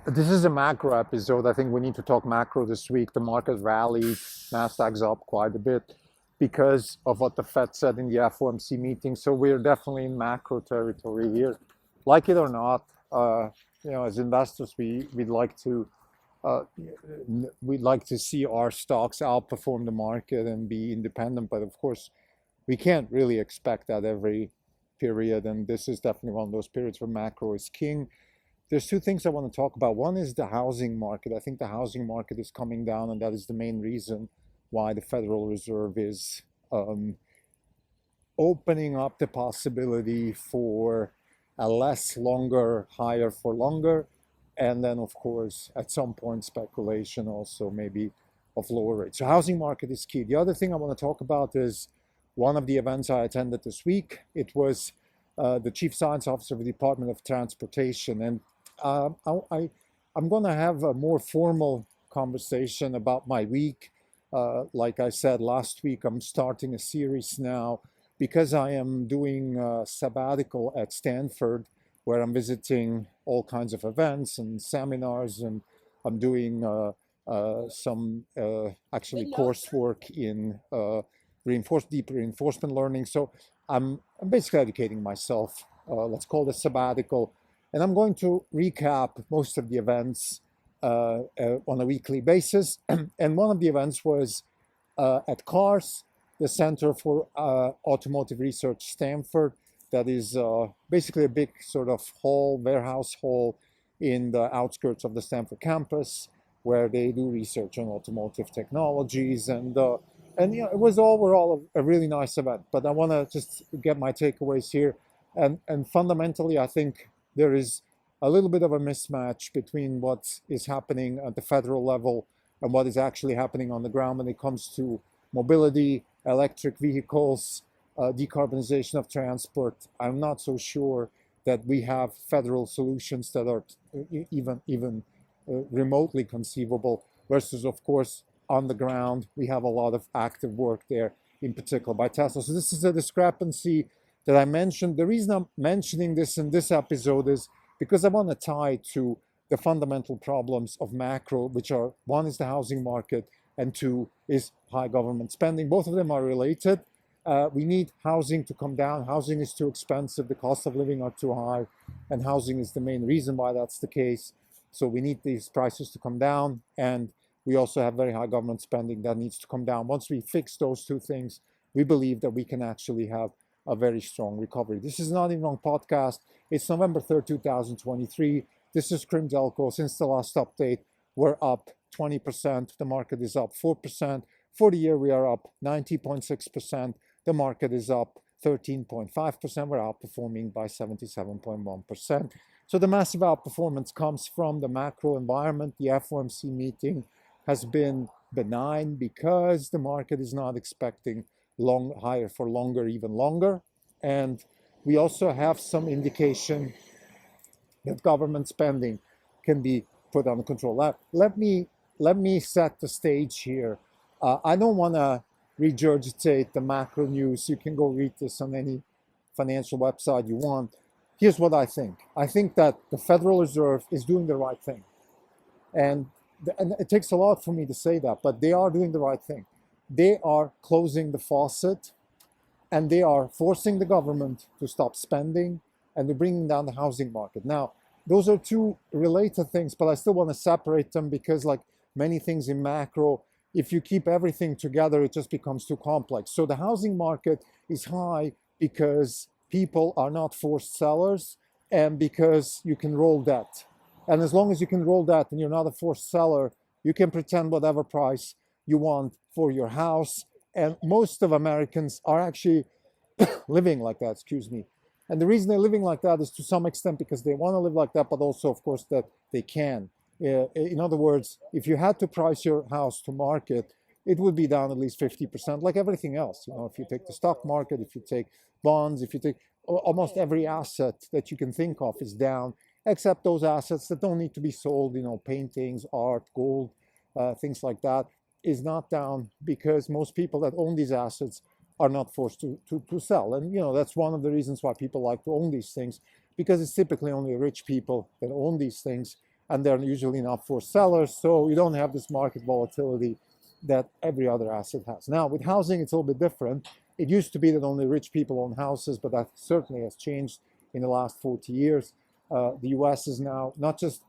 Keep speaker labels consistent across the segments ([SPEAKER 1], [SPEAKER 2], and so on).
[SPEAKER 1] This is a macro episode. I think we need to talk macro this week. The market rallied, Nasdaq's up quite a bit because of what the Fed said in the FOMC meeting. So we're definitely in macro territory here. Like it or not, as investors, uh, we'd like to see our stocks outperform the market and be independent. But of course, we can't really expect that every period. And this is definitely one of those periods where macro is king. There's two things I want to talk about. One is the housing market. I think the housing market is coming down, and that is the main reason why the Federal Reserve is um, opening up the possibility for a less longer higher for longer. And then, of course, at some point, speculation also maybe of lower rates. So housing market is key. The other thing I want to talk about is one of the events I attended this week. It was the Chief Science Officer of the Department of Transportation. And I'm going to have a more formal conversation about my week. Like I said last week, I'm starting a series now because I am doing a sabbatical at Stanford, where I'm visiting all kinds of events and seminars, and I'm doing some actually coursework in deep reinforcement learning. So I'm basically educating myself. Let's call it a sabbatical. And I'm going to recap most of the events on a weekly basis. And one of the events was at CARS, the Center for Automotive Research Stanford. That is basically a big sort of warehouse hall in the outskirts of the Stanford campus, where they do research on automotive technologies. And it was overall a really nice event. But I want to just get my takeaways here. And fundamentally, I think there is a little bit of a mismatch between what is happening at the federal level and what is actually happening on the ground when it comes to mobility, electric vehicles, decarbonization of transport. I'm not so sure that we have federal solutions that are even remotely conceivable, versus, of course, on the ground, we have a lot of active work there, in particular by Tesla. So this is a discrepancy that I mentioned. The reason I'm mentioning this in this episode is because I want to tie to the fundamental problems of macro, which are, one is the housing market, and two is high government spending. Both of them are related. We need housing to come down. Housing is too expensive. The cost of living are too high, and housing is the main reason why that's the case. So we need these prices to come down, and we also have very high government spending that needs to come down. Once we fix those two things, we believe that we can actually have a very strong recovery. This is Not Even Wrong podcast. It's November 3rd, 2023. This is Krim Delco. Since the last update, we're up 20%. The market is up 4%. For the year, we are up 90.6%. The market is up 13.5%. We're outperforming by 77.1%. So the massive outperformance comes from the macro environment. The FOMC meeting has been benign because the market is not expecting higher for longer, even longer. And we also have some indication that government spending can be put under control. Let me set the stage here. I don't want to regurgitate the macro news. You can go read this on any financial website you want. Here's what I think. I think that the Federal Reserve is doing the right thing. And it takes a lot for me to say that, but they are doing the right thing. They are closing the faucet, and they are forcing the government to stop spending, and they're bringing down the housing market. Now, those are two related things, but I still want to separate them because, like many things in macro, if you keep everything together, it just becomes too complex. So the housing market is high because people are not forced sellers, and because you can roll debt. And as long as you can roll debt and you're not a forced seller, you can pretend whatever price you want for your house. And most of Americans are actually living like that, excuse me. And the reason they're living like that is to some extent because they want to live like that, but also, of course, that they can. In other words, if you had to price your house to market, it would be down at least 50%, like everything else. If you take the stock market, if you take bonds, if you take almost every asset that you can think of is down, except those assets that don't need to be sold, paintings, art, gold, things like that, is not down because most people that own these assets are not forced to sell. And, that's one of the reasons why people like to own these things, because it's typically only rich people that own these things. and they're usually not for sellers, so you don't have this market volatility that every other asset has. Now, with housing, it's a little bit different. It used to be that only rich people own houses, but that certainly has changed in the last 40 years. The US is now not just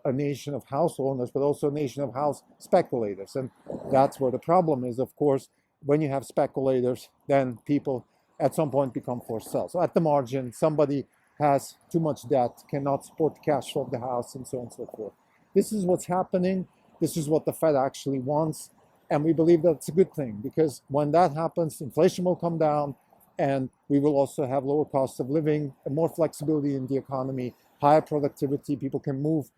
[SPEAKER 1] a nation of house owners, but also a nation of house speculators. And that's where the problem is, of course. When you have speculators, then people at some point become forced sell. So at the margin, somebody has too much debt, cannot support the cash flow of the house, and so on and so forth. This is what's happening. This is what the Fed actually wants. And we believe that it's a good thing, because when that happens, inflation will come down, and we will also have lower costs of living, and more flexibility in the economy, higher productivity. People can move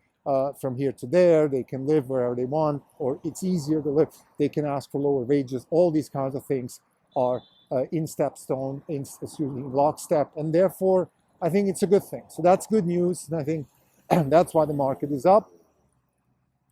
[SPEAKER 1] from here to there. They can live wherever they want, or it's easier to live. They can ask for lower wages. All these kinds of things are in lockstep, and therefore I think it's a good thing. So that's good news, and I think that's why the market is up.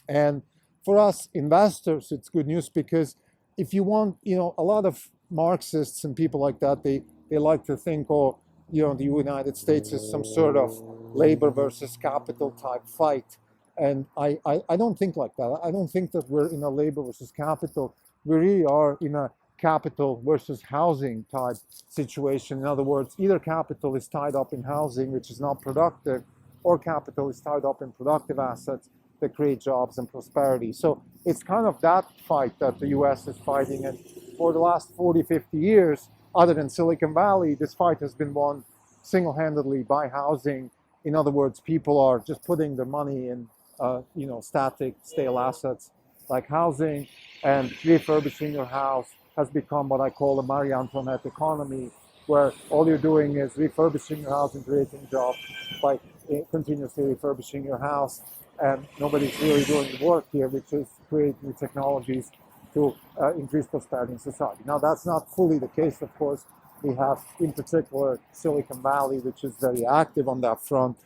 [SPEAKER 1] And for us investors, it's good news, because if you want, a lot of Marxists and people like that, they like to think, oh, the United States is some sort of labor versus capital type fight. And I don't think like that. I don't think that we're in a labor versus capital. We really are in a capital versus housing type situation. In other words, either capital is tied up in housing, which is not productive, or capital is tied up in productive assets that create jobs and prosperity. So it's kind of that fight that the US is fighting. And for the last 40, 50 years, other than Silicon Valley, this fight has been won single-handedly by housing. In other words, people are just putting their money in static, stale assets like housing, and refurbishing your house has become what I call a Marie Antoinette economy, where all you're doing is refurbishing your house and creating jobs by continuously refurbishing your house. And nobody's really doing the work here, which is create new technologies to increase prosperity in society. Now, that's not fully the case, of course. We have, in particular, Silicon Valley, which is very active on that front.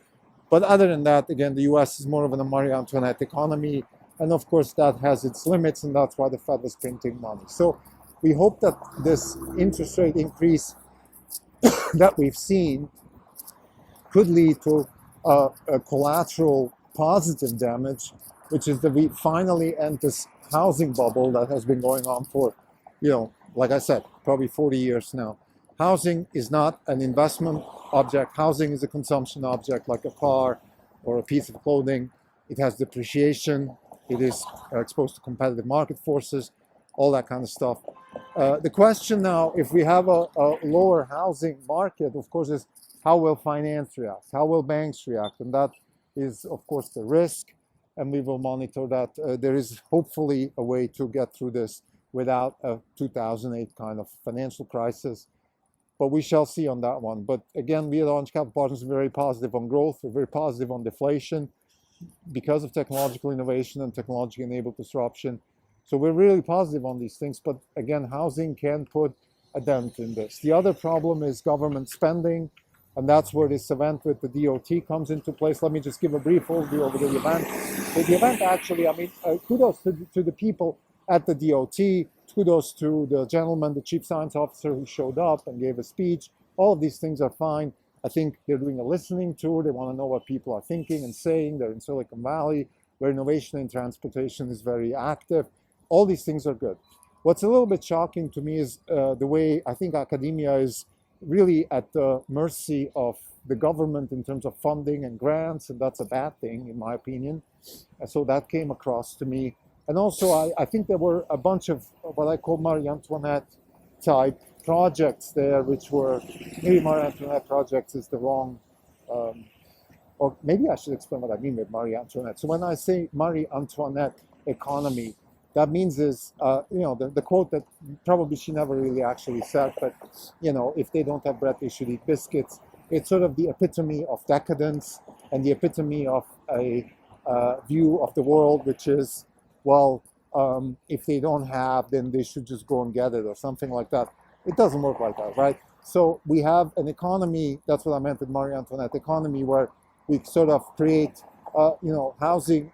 [SPEAKER 1] But other than that, again, the US is more of an Marie Antoinette economy. And of course, that has its limits, and that's why the Fed is printing money. So we hope that this interest rate increase that we've seen could lead to a collateral positive damage, which is that we finally end this housing bubble that has been going on for, like I said, probably 40 years now. Housing is not an investment object. Housing is a consumption object, like a car or a piece of clothing. It has depreciation. It is exposed to competitive market forces, all that kind of stuff. The question now, if we have a lower housing market, of course, is how will finance react? How will banks react? And that is, of course, the risk, and we will monitor that. There is hopefully a way to get through this without a 2008 kind of financial crisis. But we shall see on that one. But again, we at Orange Capital Partners are very positive on growth. We're very positive on deflation because of technological innovation and technology enabled disruption. So we're really positive on these things. But again, housing can put a dent in this. The other problem is government spending. And that's where this event with the DOT comes into place. Let me just give a brief overview over the event. The event actually, kudos to the people at the DOT. Kudos to the gentleman, the chief science officer, who showed up and gave a speech. All of these things are fine. I think they're doing a listening tour. They want to know what people are thinking and saying. They're in Silicon Valley, where innovation in transportation is very active. All these things are good. What's a little bit shocking to me is the way I think academia is really at the mercy of the government in terms of funding and grants, and that's a bad thing, in my opinion. So that came across to me. And also, I think there were a bunch of what I call Marie Antoinette type projects there, which were, maybe Marie Antoinette projects is the wrong, or maybe I should explain what I mean with Marie Antoinette. So when I say Marie Antoinette economy, that means is, the quote that probably she never really actually said, but, if they don't have bread, they should eat biscuits. It's sort of the epitome of decadence and the epitome of a view of the world, which is, well, if they don't have, then they should just go and get it or something like that. It doesn't work like that, right? So we have an economy, that's what I meant with Marie Antoinette economy, where we sort of create, housing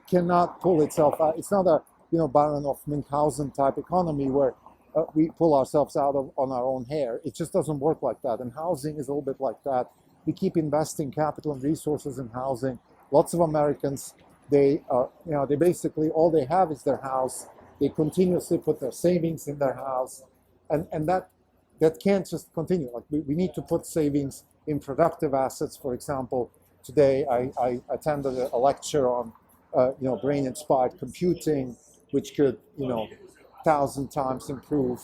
[SPEAKER 1] cannot pull itself out. It's not a, Baron of Munchausen type economy where we pull ourselves out on our own hair. It just doesn't work like that. And housing is a little bit like that. We keep investing capital and resources in housing, lots of Americans, they basically, all they have is their house. They continuously put their savings in their house, and that can't just continue. Like we need to put savings in productive assets. For example, today I attended a lecture on brain-inspired computing, which could 1,000 times improve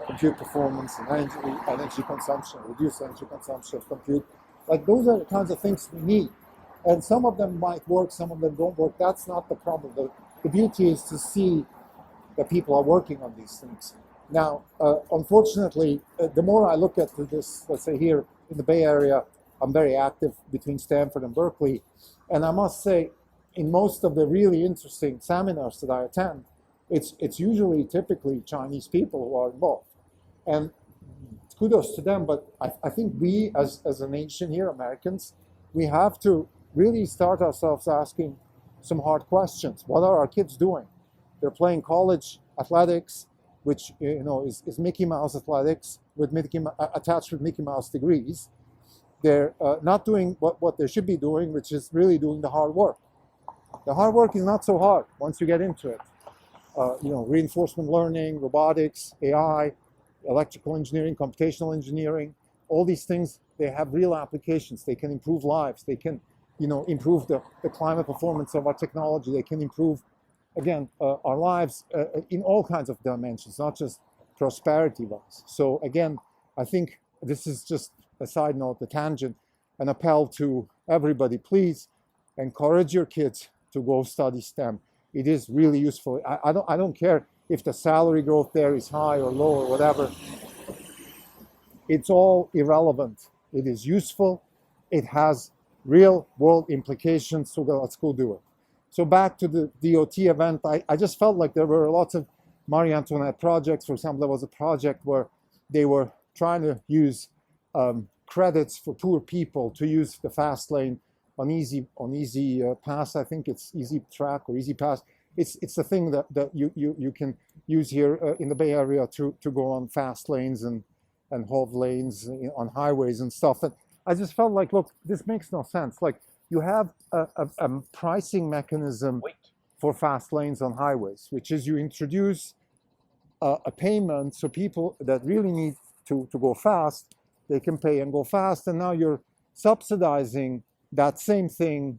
[SPEAKER 1] compute performance and energy consumption, reduce energy consumption of compute. Like those are the kinds of things we need. And some of them might work, some of them don't work. That's not the problem. The beauty is to see that people are working on these things. Now, unfortunately, the more I look at this, let's say here in the Bay Area, I'm very active between Stanford and Berkeley. And I must say, in most of the really interesting seminars that I attend, it's usually typically Chinese people who are involved. And kudos to them, but I think we as a nation here, Americans, we have to really start ourselves asking some hard questions. What are our kids doing? They're playing college athletics, which is Mickey Mouse athletics with attached with Mickey Mouse degrees. They're not doing what they should be doing, which is really doing the hard work. The hard work is not so hard once you get into it. Reinforcement learning, robotics, AI, electrical engineering, computational engineering, all these things, they have real applications. They can improve lives. They can, improve the climate performance of our technology. They can improve, again, our lives in all kinds of dimensions, not just prosperity-wise. So again, I think this is just a side note, a tangent, an appel to everybody. Please encourage your kids to go study STEM. It is really useful. I don't care if the salary growth there is high or low or whatever. It's all irrelevant. It is useful. It has real world implications. So let's go do it. So back to the DOT event, I just felt like there were lots of Marie Antoinette projects. For example, there was a project where they were trying to use credits for poor people to use the fast lane on easy pass. I think it's Easy Track or Easy Pass. It's the thing that you can use here in the Bay Area to go on fast lanes and HOV lanes on highways and stuff. And I just felt like, look, this makes no sense. Like you have a pricing mechanism for fast lanes on highways, which is you introduce a payment so people that really need to go fast, they can pay and go fast. And now you're subsidizing that same thing.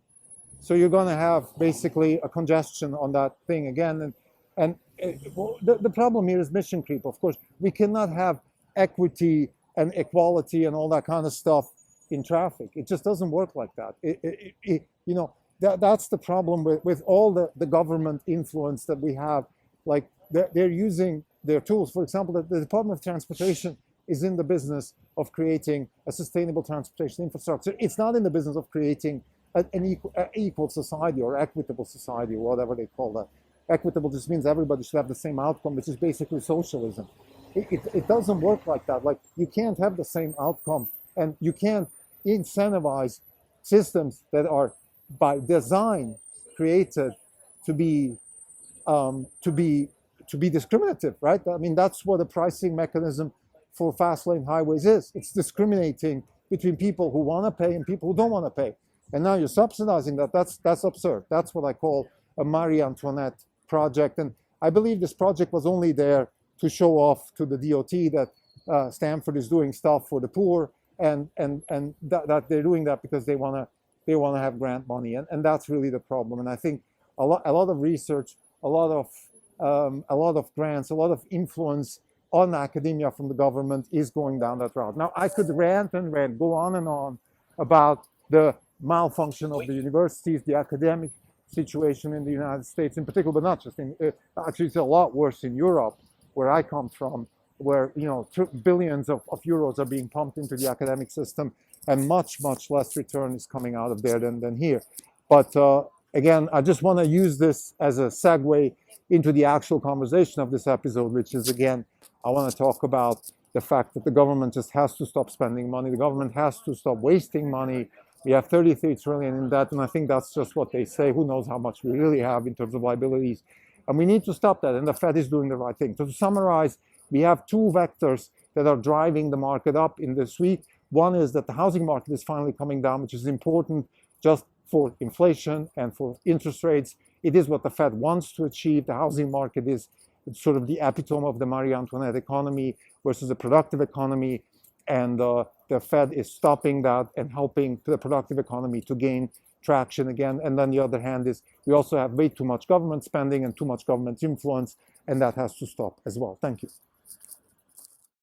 [SPEAKER 1] So you're going to have basically a congestion on that thing again. And the problem here is mission creep. Of course, we cannot have equity and equality and all that kind of stuff in traffic. It just doesn't work like that. That's the problem with all the government influence that we have. Like they're using their tools. For example, the Department of Transportation is in the business of creating a sustainable transportation infrastructure. It's not in the business of creating an equal society or equitable society or whatever they call that. Equitable just means everybody should have the same outcome, which is basically socialism. It doesn't work like that. Like you can't have the same outcome, and you can't incentivize systems that are by design created to be discriminative, right? I mean, that's what a pricing mechanism for fast lane highways is. It's discriminating between people who want to pay and people who don't want to pay. And now you're subsidizing that. That's absurd. That's what I call a Marie Antoinette project. And I believe this project was only there to show off to the DOT that Stanford is doing stuff for the poor, and that they're doing that because they want to have grant money, and that's really the problem. And I think a lot of research, a lot of grants, a lot of influence on academia from the government is going down that route. Now I could rant and rant, go on and on about the malfunction of the universities, the academic situation in the United States in particular, but not just in, actually it's a lot worse in Europe, where I come from, where billions of euros are being pumped into the academic system, and much less return is coming out of there than here. But again, I just want to use this as a segue into the actual conversation of this episode, which is, again, I want to talk about the fact that the government just has to stop spending money. The government has to stop wasting money. We have 33 trillion in debt, and I think that's just what they say. Who knows how much we really have in terms of liabilities. And we need to stop that, and the Fed is doing the right thing. So to summarize, we have two vectors that are driving the market up in this week. One is that the housing market is finally coming down, which is important just for inflation and for interest rates. It is what the Fed wants to achieve. The housing market is sort of the epitome of the Marie Antoinette economy versus a productive economy. And the Fed is stopping that and helping the productive economy to gain traction again. And then the other hand is we also have way too much government spending and too much government influence, and that has to stop as well. Thank you.